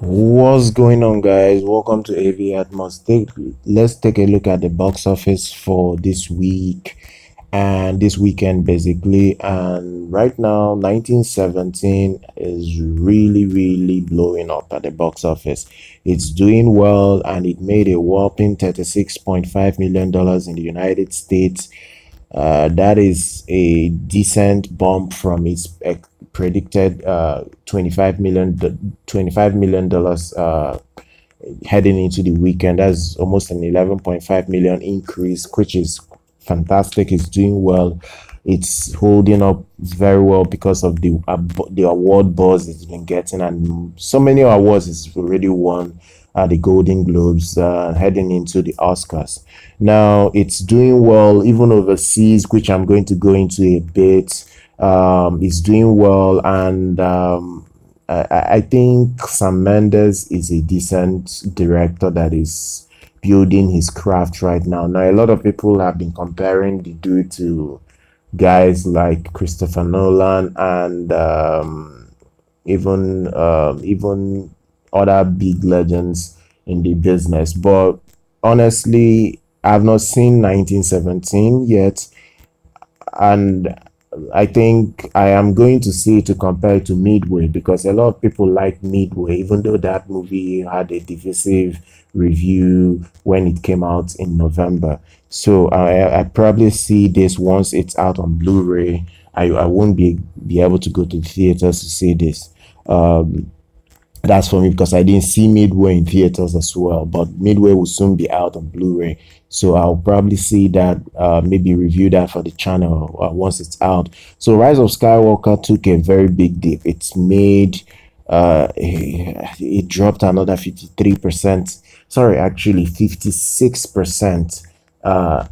What's going on, guys? Welcome to AV Atmos. Let's take a look at the box office for this week and this weekend, basically. And right now, 1917 is really blowing up at the box office. It's doing well, and it made a whopping $36.5 million in the United States. That is a decent bump from its predicted 25 million dollars heading into the weekend. That's almost an 11.5 million increase, which is fantastic. It's doing well. It's holding up very well because of the award buzz it's been getting, and so many awards it's already won at the Golden Globes, heading into the Oscars. Now it's doing well even overseas, which I'm going to go into a bit. It's doing well, and I think Sam Mendes is a decent director that is building his craft right now. Now, a lot of people have been comparing the dude to guys like Christopher Nolan and even other big legends in the business. But honestly, I've not seen 1917 yet, and I think I am going to see to compare it to Midway, because a lot of people like Midway, even though that movie had a divisive review when it came out in November. So I probably see this once it's out on Blu-ray. I won't be able to go to the theaters to see this. Um, that's for me, because I didn't see Midway in theaters as well, but Midway will soon be out on Blu-ray. So I'll probably see that, maybe review that for the channel once it's out. So Rise of Skywalker took a very big dip. It's made, it dropped another 53%. Sorry, actually 56%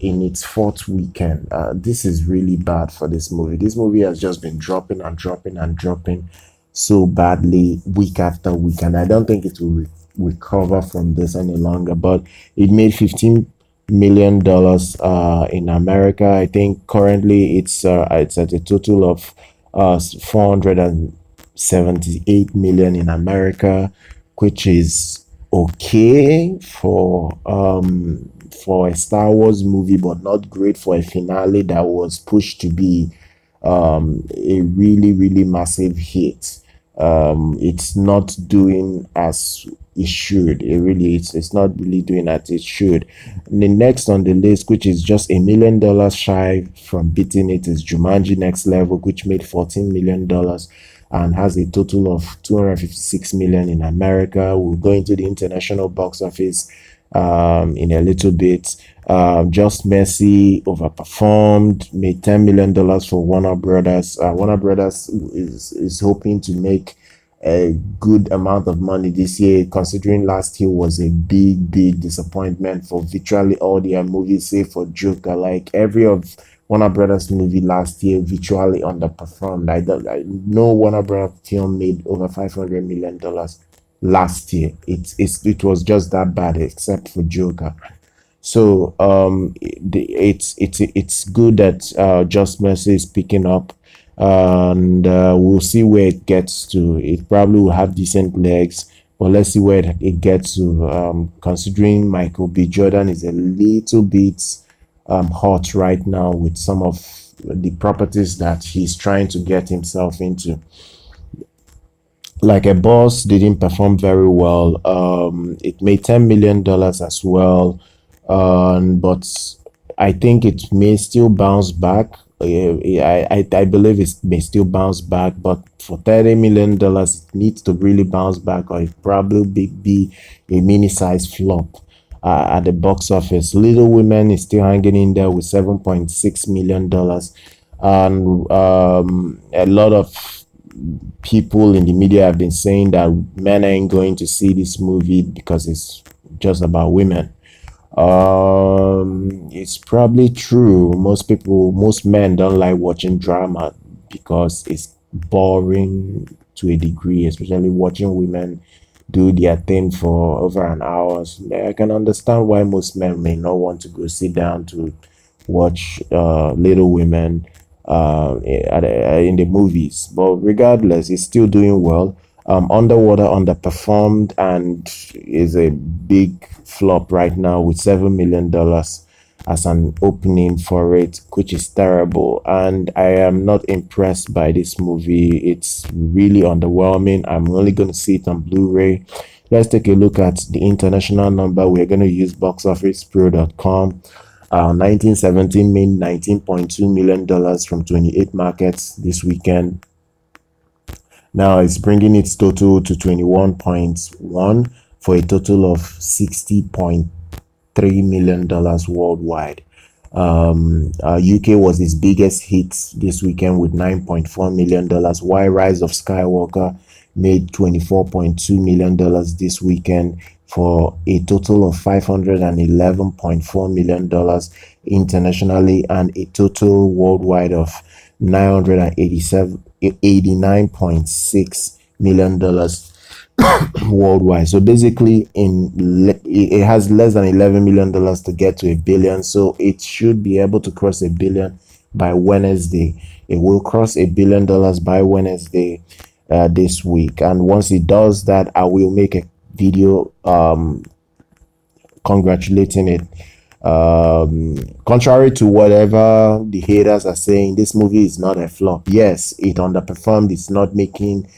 in its fourth weekend. This is really bad for this movie. This movie has just been dropping and dropping and dropping so badly week after week, and I don't think it will recover from this any longer. But it made $15 million in America. I think currently it's at a total of 478 million in America, which is okay for a Star Wars movie, but not great for a finale that was pushed to be a really massive hit. It's not doing as it should. It's not really doing as it should. And the next on the list, which is just $1 million shy from beating it, is Jumanji Next Level, which made $14 million and has a total of 256 million in America. We'll go into the international box office in a little bit. Just Messi overperformed, made $10 million for Warner Brothers. Warner Brothers is hoping to make a good amount of money this year, considering last year was a big disappointment for virtually all their movies, save for Joker. Like every of Warner Brothers movie last year virtually underperformed. No Warner Brothers film made over $500 million last year. It was just that bad, except for Joker. So it's good that Just Mercy is picking up, and we'll see where it gets to. It probably will have decent legs, but let's see where it gets to. Considering Michael B. Jordan is a little bit hot right now with some of the properties that he's trying to get himself into. Like a Boss didn't perform very well. It made $10 million as well, but I think it may still bounce back. I believe it may still bounce back, but for $30 million, it needs to really bounce back, or it probably be a mini-size flop at the box office. Little Women is still hanging in there with $7.6 million, and a lot of people in the media have been saying that men ain't going to see this movie because it's just about women. It's probably true. Most men don't like watching drama because it's boring to a degree, especially watching women do their thing for over an hour. So I can understand why most men may not want to go sit down to watch Little Women in the movies. But regardless, it's still doing well. Underwater underperformed and is a big flop right now with $7 million as an opening for it, which is terrible. And I am not impressed by this movie. It's really underwhelming. I'm only going to see it on Blu-ray. Let's take a look at the international number. We're going to use boxofficepro.com. 1917 made $19.2 million from 28 markets this weekend. Now it's bringing its total to 21.1 for a total of $60.3 million worldwide. UK was its biggest hit this weekend with $9.4 million, while Rise of Skywalker made $24.2 million this weekend for a total of $511.4 million internationally and a total worldwide of 89.6 million dollars worldwide. So basically it has less than $11 million to get to a billion, so it should be able to cross a billion by Wednesday. It will cross $1 billion by Wednesday this week, and once it does that, I will make a video congratulating it. Contrary to whatever the haters are saying, this movie is not a flop. Yes, it underperformed. It's not making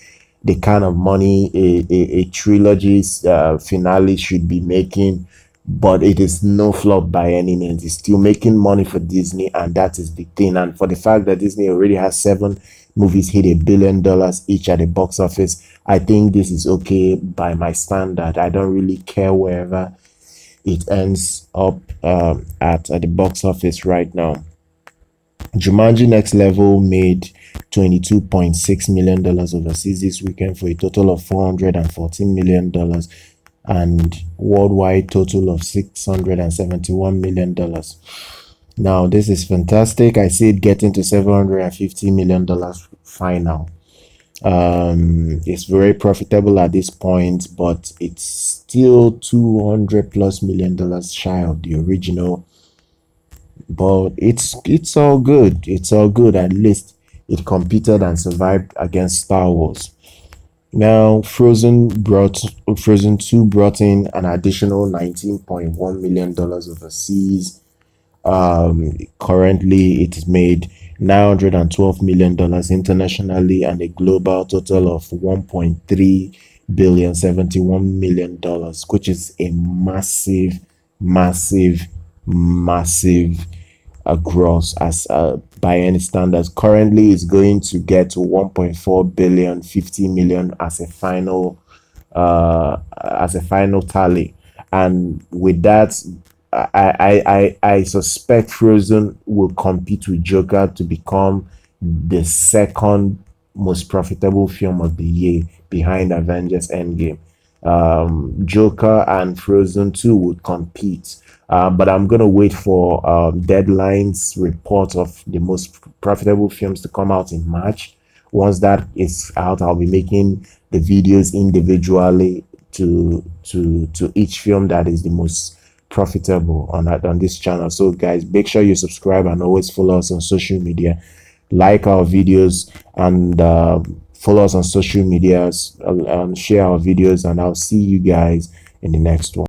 the kind of money a trilogy's finale should be making, but it is no flop by any means. It's still making money for Disney, and that is the thing. And for the fact that Disney already has 7 movies hit $1 billion each at the box office, I think this is okay by my standard. I don't really care wherever it ends up at the box office right now. Jumanji Next Level made $22.6 million overseas this weekend for a total of $414 million and worldwide total of $671 million. Now, this is fantastic. I see it getting to $750 million final. It's very profitable at this point, but it's still $200+ million shy of the original. But it's all good. It's all good. At least it competed and survived against Star Wars. Now, Frozen 2 brought in an additional $19.1 million overseas. Currently it is made $912 million internationally and a global total of $1.3 billion, which is a massive, massive gross as by any standards. Currently it's going to get to 1.4 billion, 50 million as a final tally. And with that, I suspect Frozen will compete with Joker to become the second most profitable film of the year behind Avengers Endgame. Joker and Frozen 2 would compete. But I'm gonna wait for Deadline's report of the most profitable films to come out in March. Once that is out, I'll be making the videos individually to each film that is the most profitable on this channel. So guys, make sure you subscribe and always follow us on social media, like our videos, and follow us on social medias, share our videos, and I'll see you guys in the next one.